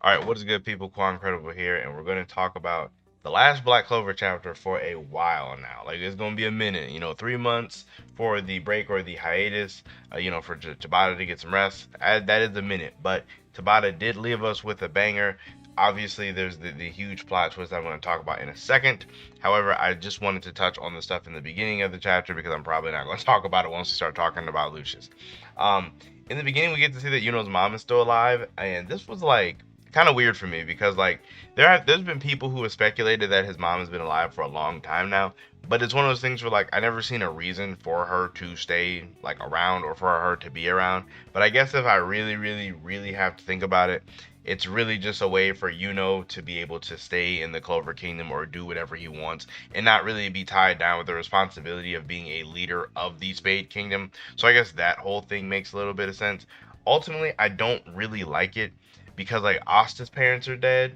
All right, what is good, people? Quancredible here, and we're going to talk about the last Black Clover chapter for a while now. Like, it's going to be a minute, 3 months for the break or the hiatus, for Tabata to get some rest. That is a minute, but Tabata did leave us with a banger. Obviously, there's the huge plot twist I'm going to talk about in a second. However, I just wanted to touch on the stuff in the beginning of the chapter because I'm probably not going to talk about it once we start talking about Lucius. Um, in the beginning, we get to see that Yuno's mom is still alive, and this was like kind of weird for me because like there's been people who have speculated that his mom has been alive for a long time now, but it's one of those things where like I never seen a reason for her to stay like around or for her to be around. But I guess if I really have to think about it, it's really just a way for Yuno to be able to stay in the Clover Kingdom or do whatever he wants and not really be tied down with the responsibility of being a leader of the Spade Kingdom. So I guess that whole thing makes a little bit of sense. Ultimately, I don't really like it because like Asta's parents are dead,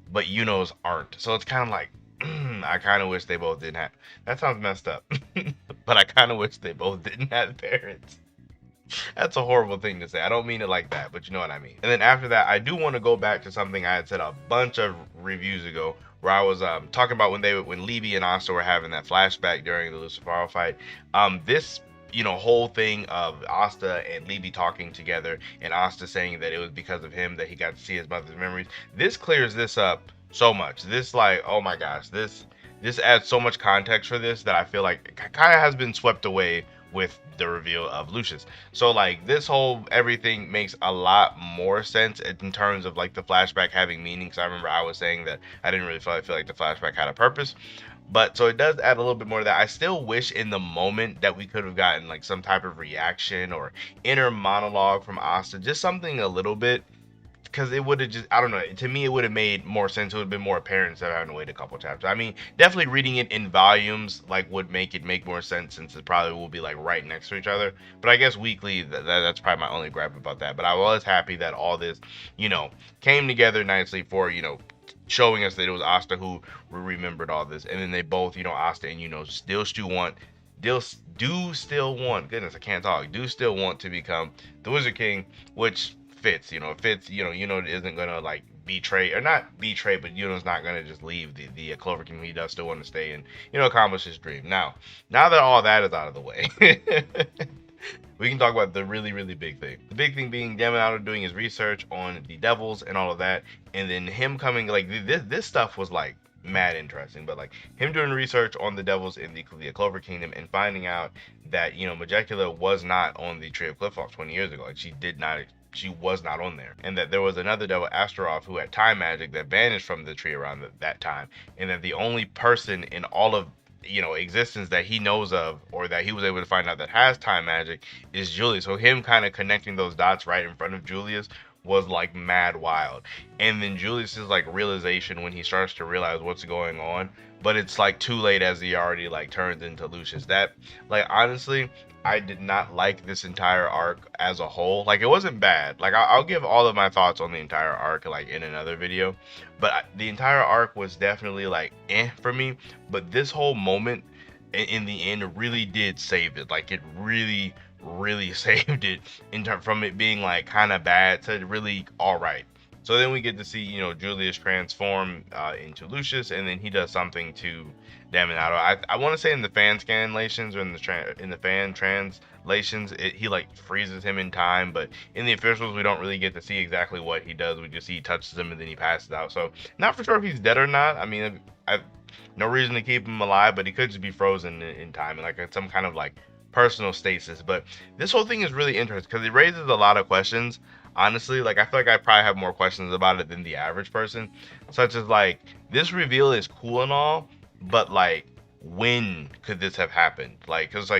but Yuno's aren't. So it's kind of like I kind of wish they both didn't have. That sounds messed up, but I kind of wish they both didn't have parents. That's a horrible thing to say. I don't mean it like that, but you know what I mean. And then after that, I do want to go back to something I had said a bunch of reviews ago, where I was talking about when Levy and Asta were having that flashback during the Lucifero fight. This whole thing of Asta and Levy talking together, and Asta saying that it was because of him that he got to see his mother's memories. This clears this up so much. This like, oh my gosh, this adds so much context for this that I feel like it kind of has been swept away with the reveal of Lucius. So like this whole everything makes a lot more sense in terms of like the flashback having meaning. Because I remember I was saying that I didn't really feel like the flashback had a purpose. But so it does add a little bit more to that. I still wish in the moment that we could have gotten like some type of reaction or inner monologue from Asta, just something a little bit, because it would have just, I don't know, to me it would have made more sense. It would have been more apparent instead of having to wait a couple chapters. I mean, definitely reading it in volumes like would make it make more sense since it probably will be like right next to each other. But I guess weekly, that's probably my only gripe about that. But I was happy that all this, came together nicely for showing us that it was Asta who remembered all this, and then they both, Asta and still do still want, goodness, I can't talk, do still want to become the Wizard King, which fits, it fits, isn't gonna like betray, or not betray, but Yuno's not gonna just leave the Clover King. He does still want to stay and accomplish his dream. Now that all that is out of the way, we can talk about the really big thing. The big thing being Yamato doing his research on the devils and all of that, and then him coming like this stuff was like mad interesting, but like him doing research on the devils in the Clover Kingdom and finding out that Majecula was not on the Tree of Cliffhawk 20 years ago. Like she was not on there, and that there was another devil, Astaroth, who had time magic that vanished from the tree around that time, and that the only person in all of existence that he knows of, or that he was able to find out that has time magic, is Julius. So him kind of connecting those dots right in front of Julius was like mad wild. And then Julius's like realization when he starts to realize what's going on, but it's like too late as he already like turns into Lucius. That, like, honestly, I did not like this entire arc as a whole. Like, it wasn't bad. Like, I'll give all of my thoughts on the entire arc like in another video, but the entire arc was definitely like for me. But this whole moment in the end really did save it. Like, it really saved it from it being like kind of bad to really all right. So then we get to see, Julius transform into Lucius, and then he does something to Daminato. I want to say in the fan scanlations or in the fan translations, he like freezes him in time, but in the officials we don't really get to see exactly what he does. We just see he touches him and then he passes out. So not for sure if he's dead or not. I mean, I've no reason to keep him alive, but he could just be frozen in time and like some kind of like personal stasis. But this whole thing is really interesting because it raises a lot of questions. Honestly, like I feel like I probably have more questions about it than the average person, such as like this reveal is cool and all, but like when could this have happened? Like, because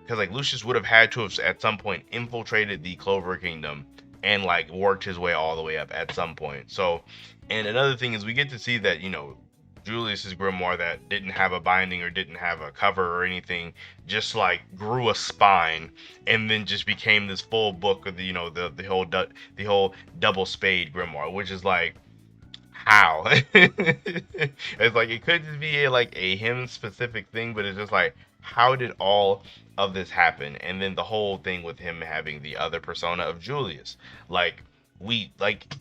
Lucius would have had to have at some point infiltrated the Clover Kingdom and like worked his way all the way up at some point. So, and another thing is we get to see that Julius's grimoire that didn't have a binding or didn't have a cover or anything just like grew a spine and then just became this full book of the whole double spade grimoire, which is like how it's like it could just be a him specific thing, but it's just like how did all of this happen? And then the whole thing with him having the other persona of Julius, like we like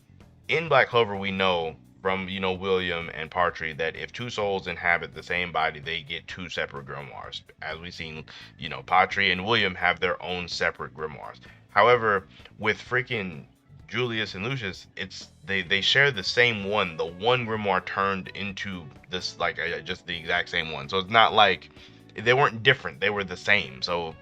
in Black Clover, we know from, you know, William and Partry that if two souls inhabit the same body, they get two separate grimoires. As we've seen, you know, Partry and William have their own separate grimoires. However, with freaking Julius and Lucius, it's they share the same one. The one grimoire turned into this, like, just the exact same one. So it's not like they weren't different; they were the same. So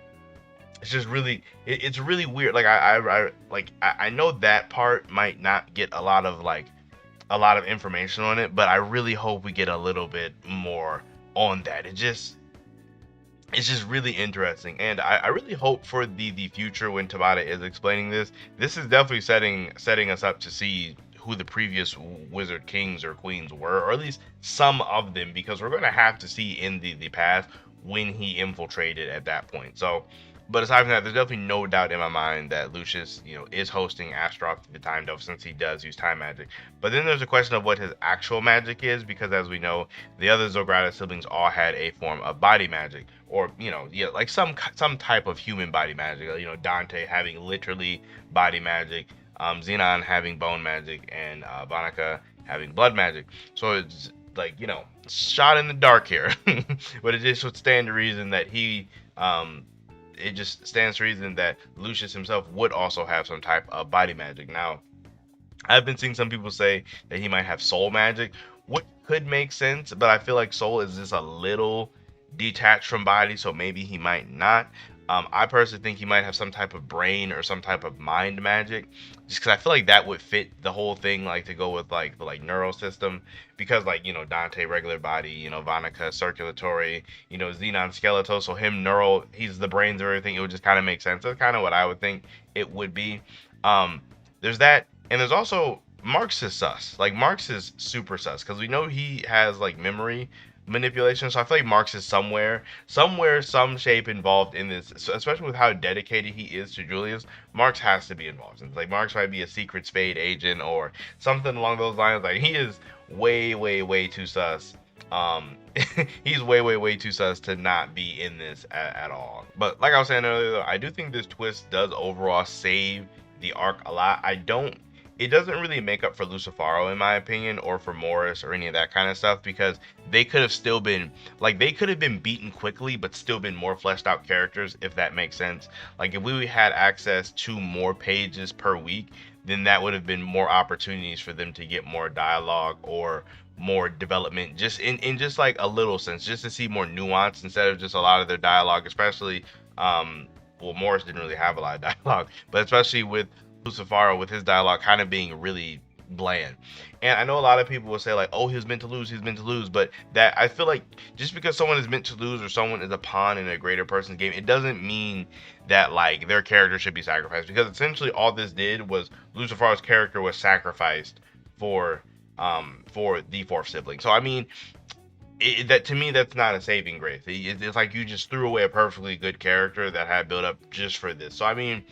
it's just really it's really weird. Like I know that part might not get a lot of information on it, but I really hope we get a little bit more on that. It's just really interesting, and I really hope for the future when Tabata is explaining this. This is definitely setting us up to see who the previous wizard kings or queens were, or at least some of them, because we're going to have to see in the past when he infiltrated at that point. So, but aside from that, there's definitely no doubt in my mind that Lucius, you know, is hosting Astaroth the Time Dove, since he does use time magic. But then there's a question of what his actual magic is, because as we know, the other Zogratis siblings all had a form of body magic, or, you know, yeah, like some type of human body magic. You know, Dante having literally body magic, Xenon having bone magic, and Vanica having blood magic. So it's like, you know, shot in the dark here, but it just would stand to reason that it just stands to reason that Lucius himself would also have some type of body magic. Now, I've been seeing some people say that he might have soul magic, which could make sense, but I feel like soul is just a little detached from body, so maybe he might not. I personally think he might have some type of brain or some type of mind magic, just because I feel like that would fit the whole thing, like to go with like the neural system, because like, you know, Dante regular body, you know, Vanica circulatory, you know, Xenon skeletal, so him neural, he's the brains of everything. It would just kind of make sense. That's kind of what I would think it would be. There's that, and there's also Marx is sus. Like Marx is super sus, because we know he has like memory manipulation. So I feel like Marx is somewhere, some shape involved in this. So especially with how dedicated he is to Julius, Marx has to be involved. And like Marx might be a secret Spade agent or something along those lines. Like he is way too sus. He's way too sus to not be in this at all. But like I was saying earlier, though, I do think this twist does overall save the arc a lot. It doesn't really make up for Lucifaro in my opinion, or for Morris or any of that kind of stuff, because they could have still been, like, they could have been beaten quickly but still been more fleshed out characters, if that makes sense. Like if we had access to more pages per week, then that would have been more opportunities for them to get more dialogue or more development, just in just like a little sense, just to see more nuance instead of just a lot of their dialogue, especially well, Morris didn't really have a lot of dialogue, but especially with Lucifaro, with his dialogue kind of being really bland. And I know a lot of people will say like, oh, he was meant to lose, but that, I feel like just because someone is meant to lose or someone is a pawn in a greater person's game, it doesn't mean that like their character should be sacrificed, because essentially all this did was Lucifaro's character was sacrificed for the fourth sibling. So I mean, that to me, that's not a saving grace. It's like you just threw away a perfectly good character that had built up just for this. So I mean,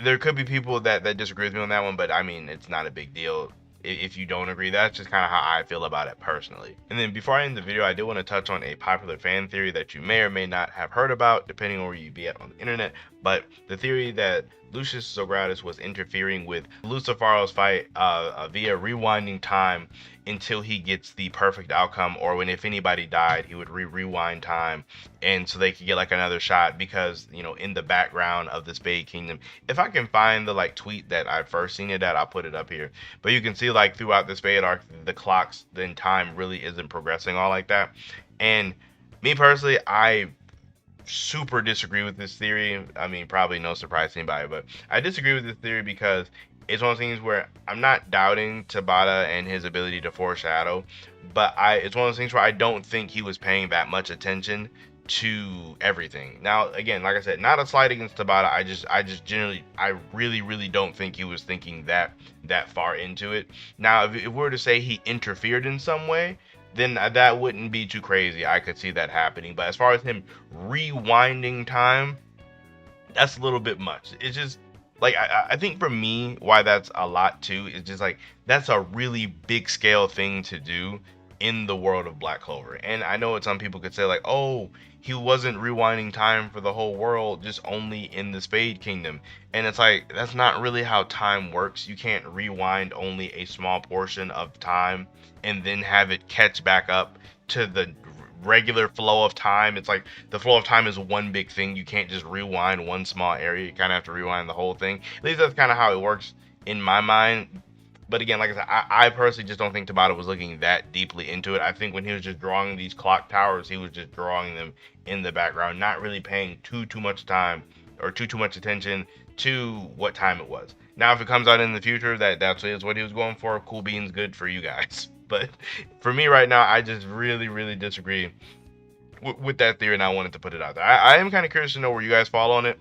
there could be people that disagree with me on that one, but I mean, it's not a big deal if you don't agree. That's just kind of how I feel about it personally. And then before I end the video, I do want to touch on a popular fan theory that you may or may not have heard about, depending on where you be at on the internet. But the theory that Lucius Zogratis was interfering with Lucifaro's fight via rewinding time until he gets the perfect outcome, or when if anybody died, he would rewind time, and so they could get like another shot, because, you know, in the background of the Spade Kingdom, if I can find the like tweet that I first seen it at, I'll put it up here, but you can see like throughout the Spade arc, the clocks in time really isn't progressing all like that. And me personally, I super disagree with this theory. I mean, probably no surprise to anybody, but I disagree with this theory because it's one of those things where I'm not doubting Tabata and his ability to foreshadow, but it's one of those things where I don't think he was paying that much attention to everything. Now, again, like I said, not a slight against Tabata. I just generally, I really don't think he was thinking that far into it. Now, if we were to say he interfered in some way, then that wouldn't be too crazy. I could see that happening. But as far as him rewinding time, that's a little bit much. It's just like, I think for me, why that's a lot too, is just like, that's a really big scale thing to do in the world of Black Clover. And I know what some people could say, like, oh, he wasn't rewinding time for the whole world, just only in the Spade Kingdom. And it's like, that's not really how time works. You can't rewind only a small portion of time and then have it catch back up to the regular flow of time. It's like the flow of time is one big thing. You can't just rewind one small area. You kind of have to rewind the whole thing. At least that's kind of how it works in my mind. But again, like I said, I personally just don't think Tabata was looking that deeply into it. I think when he was just drawing these clock towers, he was just drawing them in the background, not really paying too much time or too much attention to what time it was. Now, if it comes out in the future that's what he was going for, cool beans, good for you guys. But for me right now, I just really disagree with that theory, and I wanted to put it out there. I am kind of curious to know where you guys fall on it.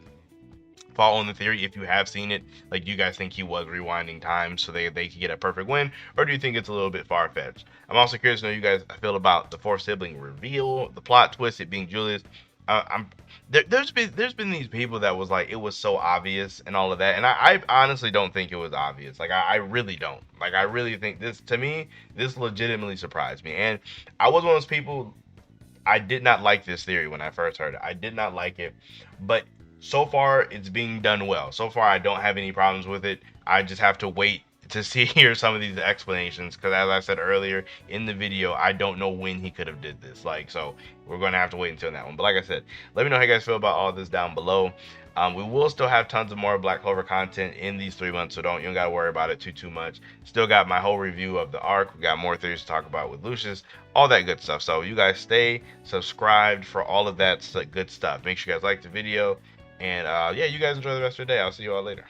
Fall on the theory if you have seen it. Like, do you guys think he was rewinding time so they could get a perfect win, or do you think it's a little bit far-fetched? I'm also curious to know you guys feel about the fourth sibling reveal, the plot twist, it being Julius. There's been these people that was like, it was so obvious and all of that, and I honestly don't think it was obvious. Like, I really don't. Like, I really think this, to me, this legitimately surprised me. And I was one of those people, I did not like this theory when I first heard it. I did not like it, but so far it's being done well. So far I don't have any problems with it. I just have to wait to hear some of these explanations, because as I said earlier in the video, I don't know when he could have did this. Like, so we're going to have to wait until that one. But like I said, let me know how you guys feel about all this down below. We will still have tons of more Black Clover content in these 3 months, so you don't gotta worry about it too much. Still got my whole review of the arc. We got more theories to talk about with Lucius, all that good stuff. So you guys stay subscribed for all of that good stuff. Make sure you guys like the video, and yeah, you guys enjoy the rest of your day. I'll see you all later.